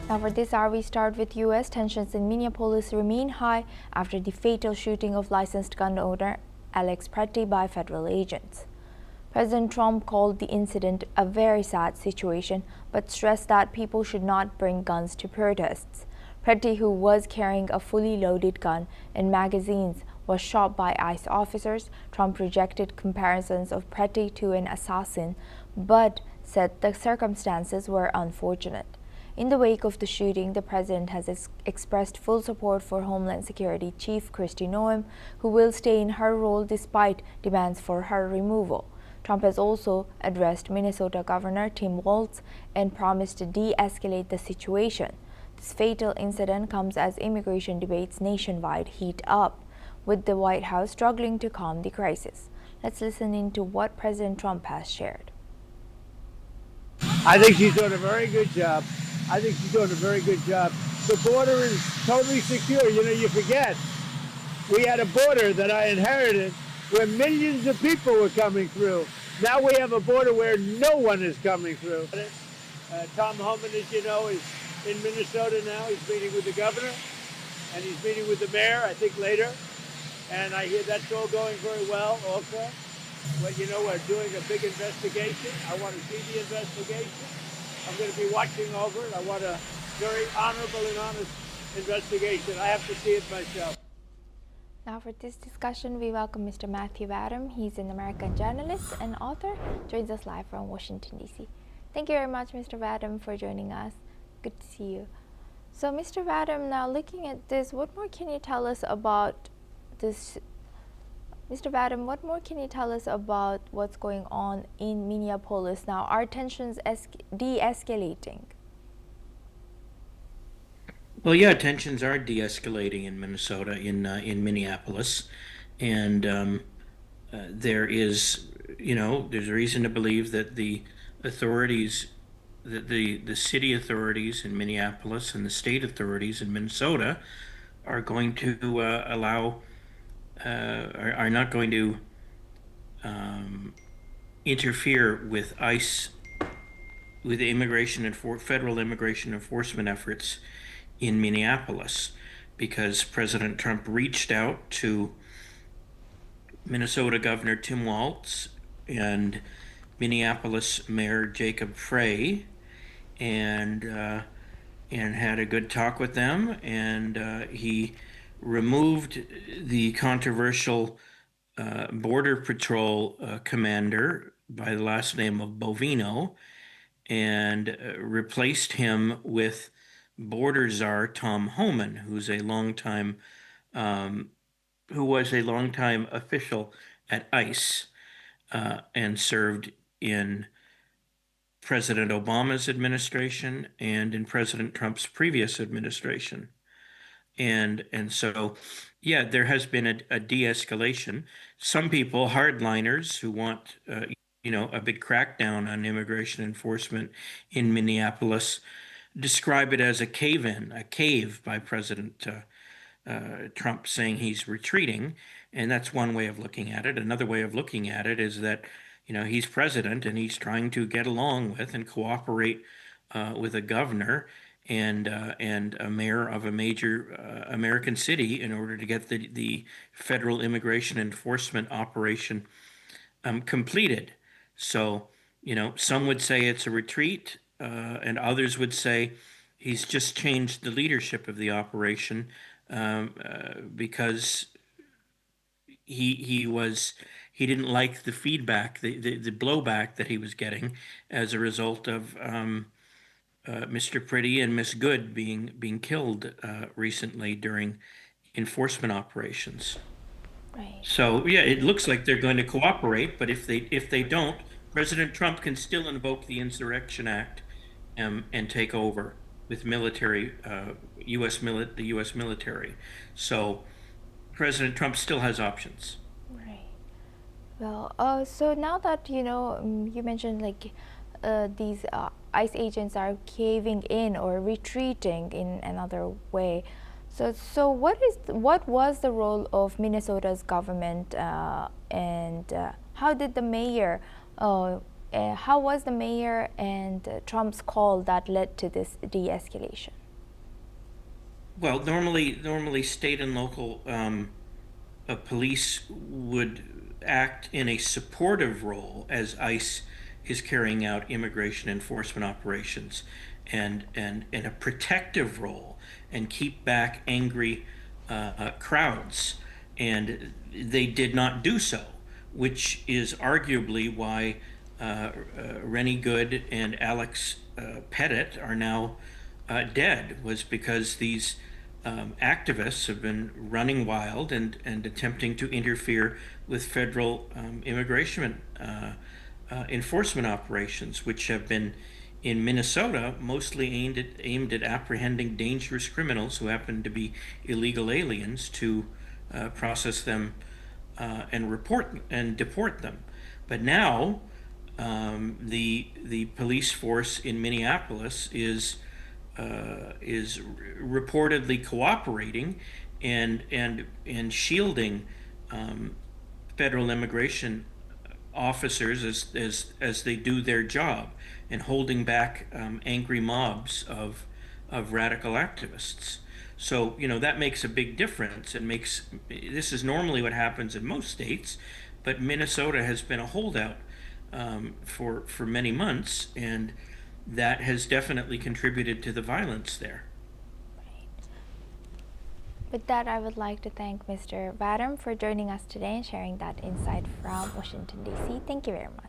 Now for this hour, we start with U.S. Tensions in Minneapolis remain high after the fatal shooting of licensed gun owner Alex Pretti by federal agents. President Trump called the incident a very sad situation, but stressed that people should not bring guns to protests. Pretti, who was carrying a fully loaded gun and magazines, was shot by ICE officers. Trump rejected comparisons of Pretti to an assassin, but said the circumstances were unfortunate. In the wake of the shooting, the president has expressed full support for Homeland Security Chief Kristi Noem, who will stay in her role despite demands for her removal. Trump has also addressed Minnesota Governor Tim Walz and promised to de-escalate the situation. This fatal incident comes as immigration debates nationwide heat up, with the White House struggling to calm the crisis. Let's listen into what President Trump has shared. I think she's doing a very good job. The border is totally secure. You know, you forget. We had a border that I inherited where millions of people were coming through. Now we have a border where no one is coming through. Tom Homan, as you know, is in Minnesota now. He's meeting with the governor, and he's meeting with the mayor, I think, later. And I hear that's all going very well also. But, you know, we're doing a big investigation. I want to see the investigation. I'm going to be watching over it. I want a very honorable and honest investigation. I have to see it myself. Now for this discussion, we welcome Mr. Matthew Adam. He's an American journalist and author, joins us live from Washington, D.C. Thank you very much, Mr. Adam, for joining us. Good to see you. So, Mr. Adam, now looking at this, what more can you tell us about this? Mr. Adam, what more can you tell us about what's going on in Minneapolis now? Are tensions de-escalating? Well, yeah, tensions are de-escalating in Minnesota, in Minneapolis, and there is, there's reason to believe that the authorities, that the city authorities in Minneapolis and the state authorities in Minnesota are going to are not going to interfere with ICE, with the federal immigration enforcement efforts in Minneapolis, because President Trump reached out to Minnesota Governor Tim Walz and Minneapolis Mayor Jacob Frey, and had a good talk with them, and he removed the controversial Border Patrol commander by the last name of Bovino, and replaced him with border czar Tom Homan, who was a longtime official at ICE, and served in President Obama's administration and in President Trump's previous administration. And so, yeah, there has been a de-escalation. Some people, hardliners who want, a big crackdown on immigration enforcement in Minneapolis, describe it as a cave by President Trump, saying he's retreating. And that's one way of looking at it. Another way of looking at it is that, he's president and he's trying to get along with and cooperate with a governor and a mayor of a major American city in order to get the federal immigration enforcement operation completed. So, some would say it's a retreat, and others would say he's just changed the leadership of the operation because he didn't like the feedback, the blowback that he was getting as a result of Mr. Pretti and Miss Good being killed recently during enforcement operations. Right. So yeah, it looks like they're going to cooperate, but if they don't, President Trump can still invoke the Insurrection Act and take over with military, the U.S. military. So President Trump still has options. Right. Well, so now that you mentioned these ICE agents are caving in or retreating in another way. So what was the role of Minnesota's government, and how did the mayor how was the mayor and Trump's call that led to this de-escalation? Well, normally state and local police would act in a supportive role as ICE is carrying out immigration enforcement operations, and in a protective role, and keep back angry crowds. And they did not do so, which is arguably why Rennie Good and Alex Pretti are now dead, was because these activists have been running wild and attempting to interfere with federal immigration enforcement operations, which have been in Minnesota mostly aimed at apprehending dangerous criminals who happen to be illegal aliens, to process them and report and deport them. But now the police force in Minneapolis is reportedly cooperating and shielding federal immigration officers as they do their job, and holding back angry mobs of radical activists. So, that makes a big difference. This is normally what happens in most states, but Minnesota has been a holdout for many months, and that has definitely contributed to the violence there. With that, I would like to thank Mr. Vadam for joining us today and sharing that insight from Washington, D.C. Thank you very much.